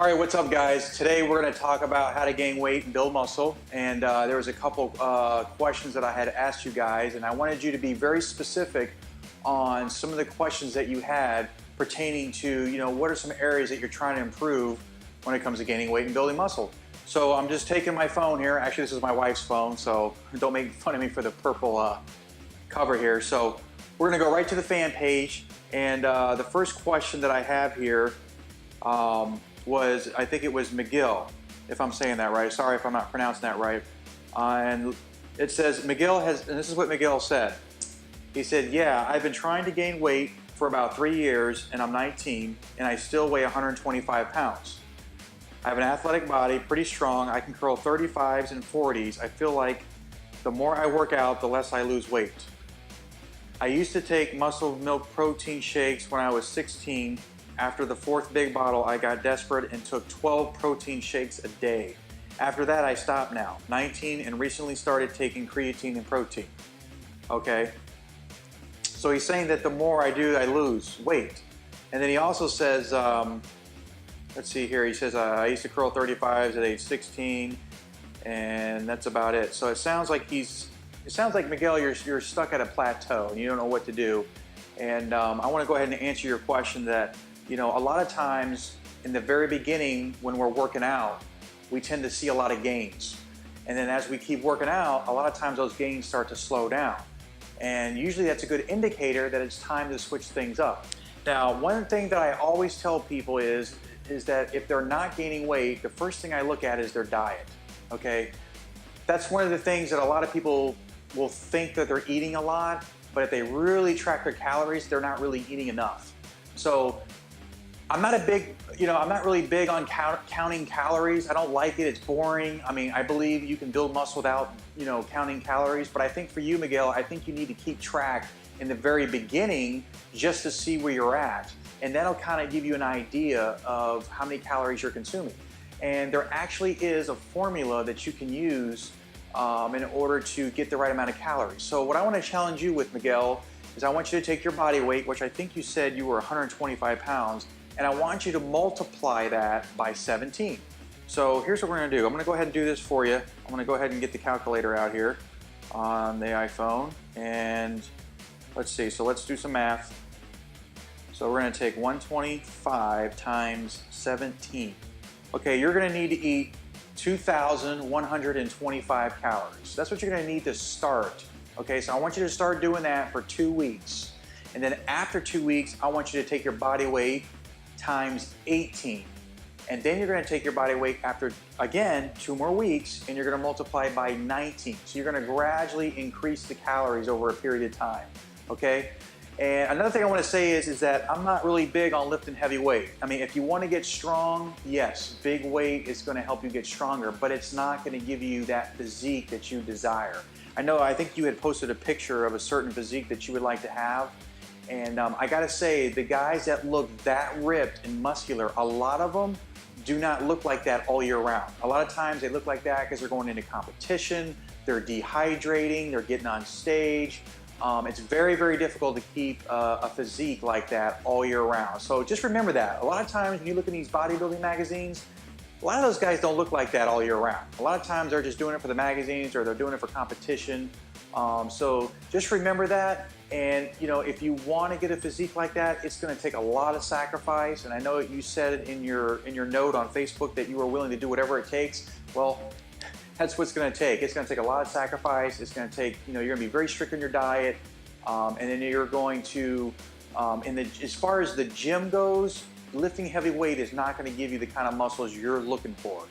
All right, what's up guys? Today we're going to talk about how to gain weight and build muscle. And there was a couple questions that I had asked you guys, and I wanted you to be very specific on some of the questions that you had pertaining to, what are some areas that you're trying to improve when it comes to gaining weight and building muscle. So I'm just taking my phone here. Actually, this is my wife's phone, so don't make fun of me for the purple cover here. So we're going to go right to the fan page. And the first question that I have here was, I think it was McGill, if I'm saying that right. Sorry if I'm not pronouncing that right. And it says, Miguel has, and this is what Miguel said. He said, yeah, I've been trying to gain weight for about 3 years and I'm 19 and I still weigh 125 pounds. I have an athletic body, pretty strong. I can curl 35s and 40s. I feel like the more I work out, the less I lose weight. I used to take muscle milk protein shakes when I was 16. After the 4th big bottle, I got desperate and took 12 protein shakes a day. After that, I stopped now, 19, and recently started taking creatine and protein. Okay? So he's saying that the more I do, I lose weight. And then he also says, let's see here, he says, I used to curl 35s at age 16, and that's about it. So it sounds like Miguel, you're stuck at a plateau and you don't know what to do. And I want to go ahead and answer your question that, a lot of times in the very beginning when we're working out, we tend to see a lot of gains. And then as we keep working out, a lot of times those gains start to slow down. And usually that's a good indicator that it's time to switch things up. Now, one thing that I always tell people is that if they're not gaining weight, the first thing I look at is their diet, okay? That's one of the things that a lot of people will think that they're eating a lot, but if they really track their calories, they're not really eating enough. So I'm not really big on counting calories. I don't like it, it's boring. I mean, I believe you can build muscle without, counting calories, but I think for you, Miguel, I think you need to keep track in the very beginning just to see where you're at. And that'll kind of give you an idea of how many calories you're consuming. And there actually is a formula that you can use in order to get the right amount of calories. So what I want to challenge you with, Miguel, is I want you to take your body weight, which I think you said you were 125 pounds, and I want you to multiply that by 17. So here's what we're going to do. I'm going to go ahead and do this for you. I'm going to go ahead and get the calculator out here on the iPhone, and let's see. So let's do some math. So we're going to take 125 times 17. Okay, you're going to need to eat 2,125 calories. That's what you're going to need to start. Okay, so I want you to start doing that for 2 weeks. And then after 2 weeks, I want you to take your body weight times 18. And then you're going to take your body weight after, again, 2 more weeks, and you're going to multiply by 19. So you're going to gradually increase the calories over a period of time. Okay? And another thing I want to say is that I'm not really big on lifting heavy weight. I mean, if you want to get strong, yes, big weight is going to help you get stronger, but it's not going to give you that physique that you desire. I think you had posted a picture of a certain physique that you would like to have. And I gotta say, the guys that look that ripped and muscular, a lot of them do not look like that all year round. A lot of times they look like that because they're going into competition, they're dehydrating, they're getting on stage. It's very, very difficult to keep a physique like that all year round. So just remember that. A lot of times when you look in these bodybuilding magazines, a lot of those guys don't look like that all year round. A lot of times they're just doing it for the magazines or they're doing it for competition. So just remember that. And if you want to get a physique like that, it's going to take a lot of sacrifice. And I know you said in your note on Facebook that you were willing to do whatever it takes. Well, that's what it's going to take. It's going to take a lot of sacrifice. It's going to take, you're going to be very strict on your diet. And then you're going to, as far as the gym goes, lifting heavy weight is not going to give you the kind of muscles you're looking for.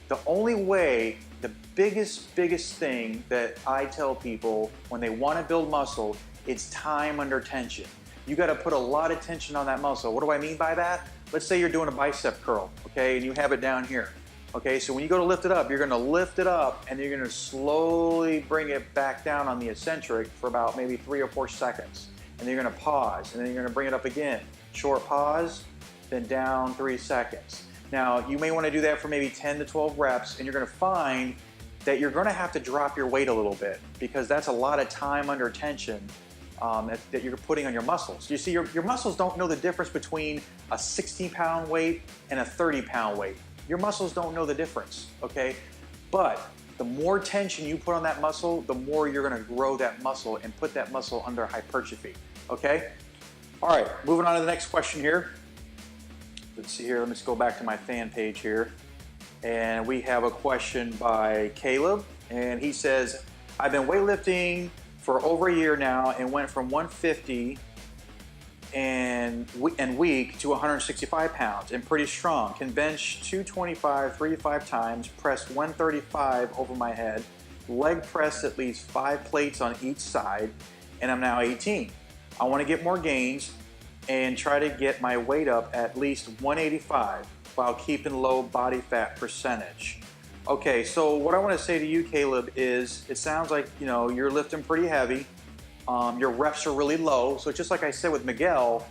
The only way, the biggest thing that I tell people when they want to build muscle, it's time under tension. You got to put a lot of tension on that muscle. What do I mean by that? Let's say you're doing a bicep curl, okay, and you have it down here. Okay, so when you go to lift it up, you're going to lift it up and you're going to slowly bring it back down on the eccentric for about maybe 3 or 4 seconds. And then you're going to pause, and then you're going to bring it up again. Short pause, then down 3 seconds. Now, you may want to do that for maybe 10 to 12 reps, and you're going to find that you're going to have to drop your weight a little bit because that's a lot of time under tension that you're putting on your muscles. You see, your muscles don't know the difference between a 60-pound weight and a 30-pound weight. Your muscles don't know the difference, okay? But the more tension you put on that muscle, the more you're gonna grow that muscle and put that muscle under hypertrophy, okay? All right, moving on to the next question here. Let's see here, let me just go back to my fan page here. And we have a question by Caleb, and he says, I've been weightlifting for over a year now and went from 150 and weak to 165 pounds and pretty strong. Can bench 225 3 to 5 times, press 135 over my head, leg press at least 5 plates on each side, and I'm now 18. I want to get more gains and try to get my weight up at least 185 while keeping low body fat percentage. Okay, so what I want to say to you, Caleb, is it sounds like, you know, you're lifting pretty heavy. Your reps are really low. So just like I said with Miguel,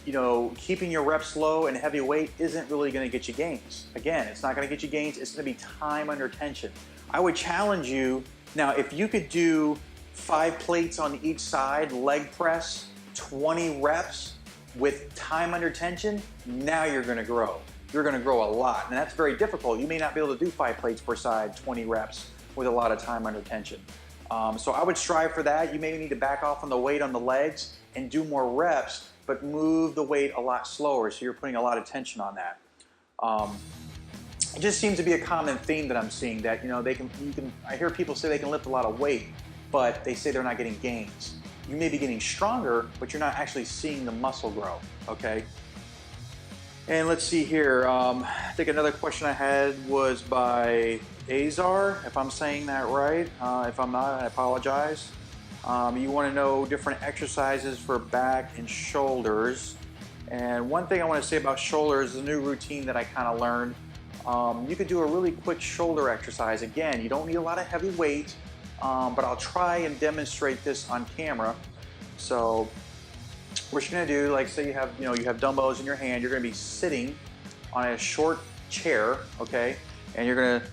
you know, keeping your reps low and heavy weight isn't really going to get you gains. Again, it's not going to get you gains. It's going to be time under tension. I would challenge you. Now, if you could do 5 plates on each side, leg press, 20 reps with time under tension, now you're going to grow. You're going to grow a lot, and that's very difficult. You may not be able to do 5 plates per side, 20 reps with a lot of time under tension. So I would strive for that. You may need to back off on the weight on the legs and do more reps, but move the weight a lot slower, so you're putting a lot of tension on that. It just seems to be a common theme that I'm seeing, that, you know, I hear people say they can lift a lot of weight, but they say they're not getting gains. You may be getting stronger, but you're not actually seeing the muscle grow, okay? And let's see here, I think another question I had was by Azar, if I'm saying that right. If I'm not, I apologize. You want to know different exercises for back and shoulders. And one thing I want to say about shoulders is a new routine that I kind of learned. You could do a really quick shoulder exercise. Again, you don't need a lot of heavy weight, but I'll try and demonstrate this on camera. So what you're going to do, like say you have dumbbells in your hand, you're going to be sitting on a short chair, okay? And you're going to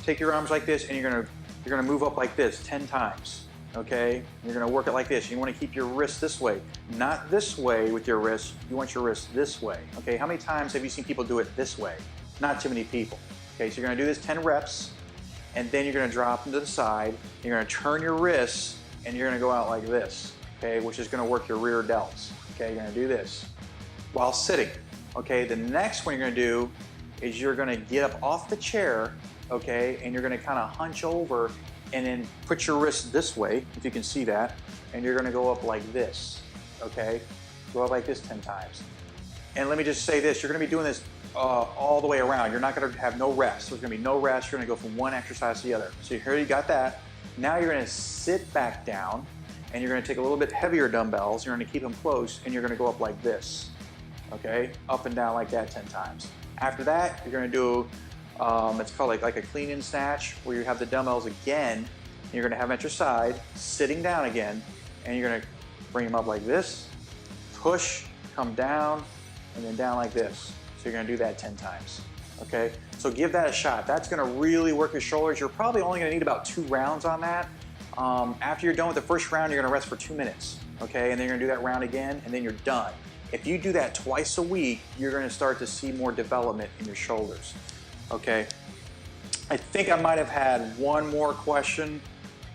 take your arms like this, and you're going to move up like this 10 times, okay? You're going to work it like this. You want to keep your wrist this way, not this way with your wrist. You want your wrist this way, okay? How many times have you seen people do it this way? Not too many people. Okay, so you're going to do this 10 reps, and then you're going to drop them to the side. You're going to turn your wrists, and you're going to go out like this, okay, which is going to work your rear delts. Okay, you're going to do this while sitting. Okay, the next one you're going to do is you're going to get up off the chair, okay, and you're going to kind of hunch over and then put your wrist this way, if you can see that, and you're going to go up like this, okay? Go up like this 10 times. And let me just say this, you're going to be doing this all the way around. You're not going to have no rest. There's going to be no rest. You're going to go from one exercise to the other. So here you got that. Now you're going to sit back down, and you're going to take a little bit heavier dumbbells. You're going to keep them close, and you're going to go up like this, okay? Up and down like that 10 times. After that, you're going to do, it's called like a clean and snatch, where you have the dumbbells again, and you're going to have them at your side, sitting down again, and you're going to bring them up like this, push, come down, and then down like this. So you're going to do that 10 times, okay? So give that a shot. That's going to really work your shoulders. You're probably only going to need about 2 rounds on that. After you're done with the first round, you're going to rest for 2 minutes, okay? And then you're going to do that round again, and then you're done. If you do that twice a week, you're going to start to see more development in your shoulders, okay? I think I might have had one more question.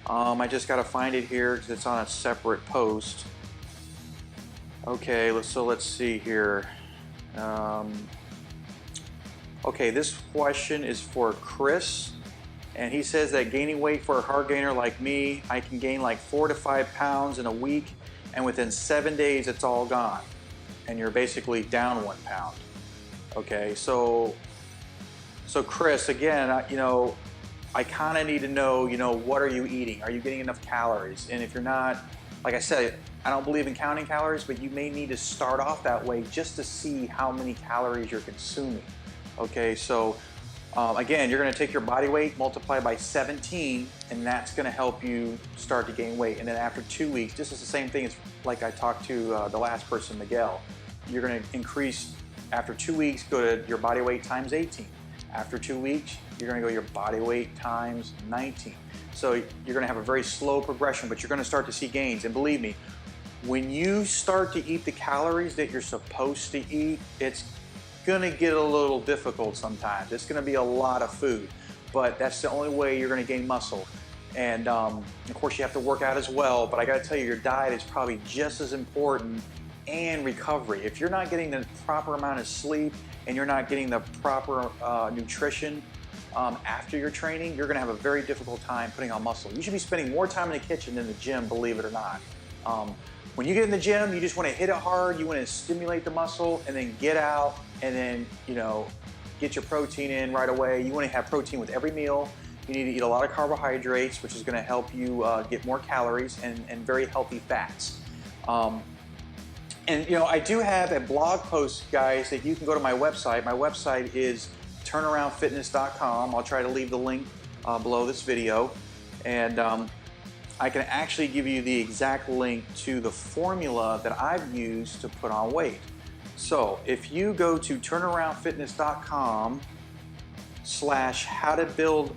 I just got to find it here because it's on a separate post. Okay, so let's see here. Okay, this question is for Chris. And he says that gaining weight for a hard gainer like me, I can gain like 4 to 5 pounds in a week, and within 7 days it's all gone, and you're basically down 1 pound. Okay, so Chris, again, I kind of need to know, what are you eating? Are you getting enough calories? And if you're not, like I said, I don't believe in counting calories, but you may need to start off that way just to see how many calories you're consuming. Okay, so again, you're going to take your body weight, multiply by 17, and that's going to help you start to gain weight. And then after 2 weeks, this is the same thing as like I talked to the last person, Miguel. You're going to increase, after 2 weeks, go to your body weight times 18. After 2 weeks, you're going to go your body weight times 19. So you're going to have a very slow progression, but you're going to start to see gains. And believe me, When you start to eat the calories that you're supposed to eat, it's gonna get a little difficult sometimes. It's gonna be a lot of food, but that's the only way you're gonna gain muscle. And of course you have to work out as well, but I gotta tell you, your diet is probably just as important, and recovery. If you're not getting the proper amount of sleep and you're not getting the proper nutrition after your training, you're gonna have a very difficult time putting on muscle. You should be spending more time in the kitchen than the gym, believe it or not. When you get in the gym, you just want to hit it hard, you want to stimulate the muscle, and then get out and then, you know, get your protein in right away. You want to have protein with every meal. You need to eat a lot of carbohydrates, which is going to help you get more calories and very healthy fats. And you know, I do have a blog post, guys, that you can go to my website. My website is turnaroundfitness.com. I'll try to leave the link below this video. And I can actually give you the exact link to the formula that I've used to put on weight. So if you go to turnaroundfitness.com/how to build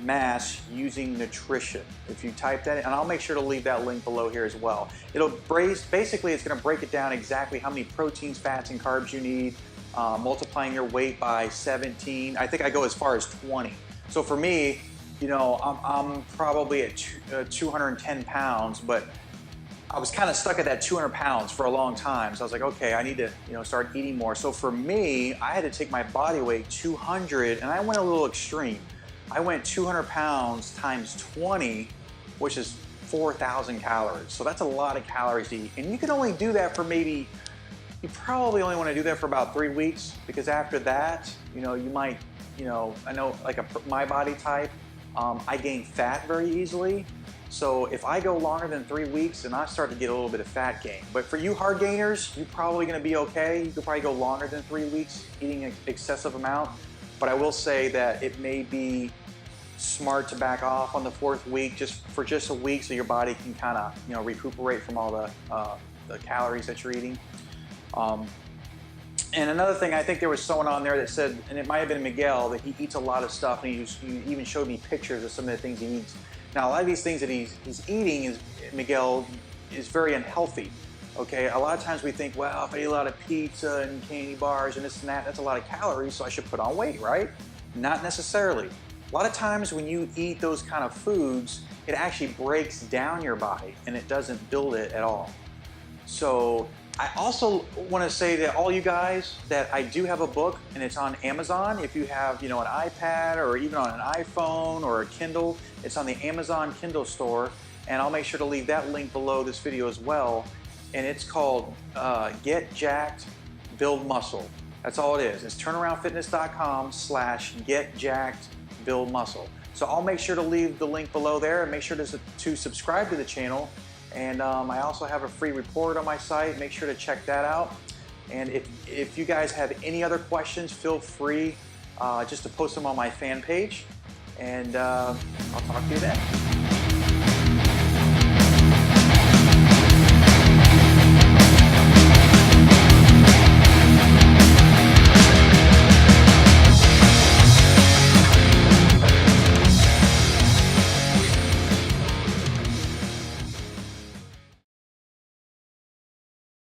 mass using nutrition, if you type that in, and I'll make sure to leave that link below here as well. Basically it's going to break it down exactly how many proteins, fats, and carbs you need, multiplying your weight by 17. I think I go as far as 20. So for me, you know, I'm probably at 210 pounds, but I was kind of stuck at that 200 pounds for a long time. So I was like, okay, I need to, you know, start eating more. So for me, I had to take my body weight 200, and I went a little extreme. I went 200 pounds times 20, which is 4,000 calories. So that's a lot of calories to eat. And you can only do that for maybe, you probably only want to do that for about 3 weeks, because after that, you know, you might, you know, I know like my body type, I gain fat very easily. So if I go longer than 3 weeks, then I start to get a little bit of fat gain. But for you hard gainers, you're probably gonna be okay. You could probably go longer than 3 weeks eating an excessive amount. But I will say that it may be smart to back off on the 4th week for just a week, so your body can kind of, you know, recuperate from all the calories that you're eating. And another thing, I think there was someone on there that said, and it might have been Miguel, that he eats a lot of stuff, and he even showed me pictures of some of the things he eats. Now, a lot of these things that he's eating, Miguel, is very unhealthy. Okay, a lot of times we think, well, if I eat a lot of pizza and candy bars and this and that, that's a lot of calories, so I should put on weight, right? Not necessarily. A lot of times when you eat those kind of foods, it actually breaks down your body and it doesn't build it at all. So I also want to say that all you guys, that I do have a book, and it's on Amazon. If you have, you know, an iPad or even on an iPhone or a Kindle, it's on the Amazon Kindle store, and I'll make sure to leave that link below this video as well. And it's called Get Jacked, Build Muscle. That's all it is. It's turnaroundfitness.com/Get Jacked, Build Muscle. So I'll make sure to leave the link below there, and make sure to subscribe to the channel. And I also have a free report on my site. Make sure to check that out. And if you guys have any other questions, feel free just to post them on my fan page. And I'll talk to you then.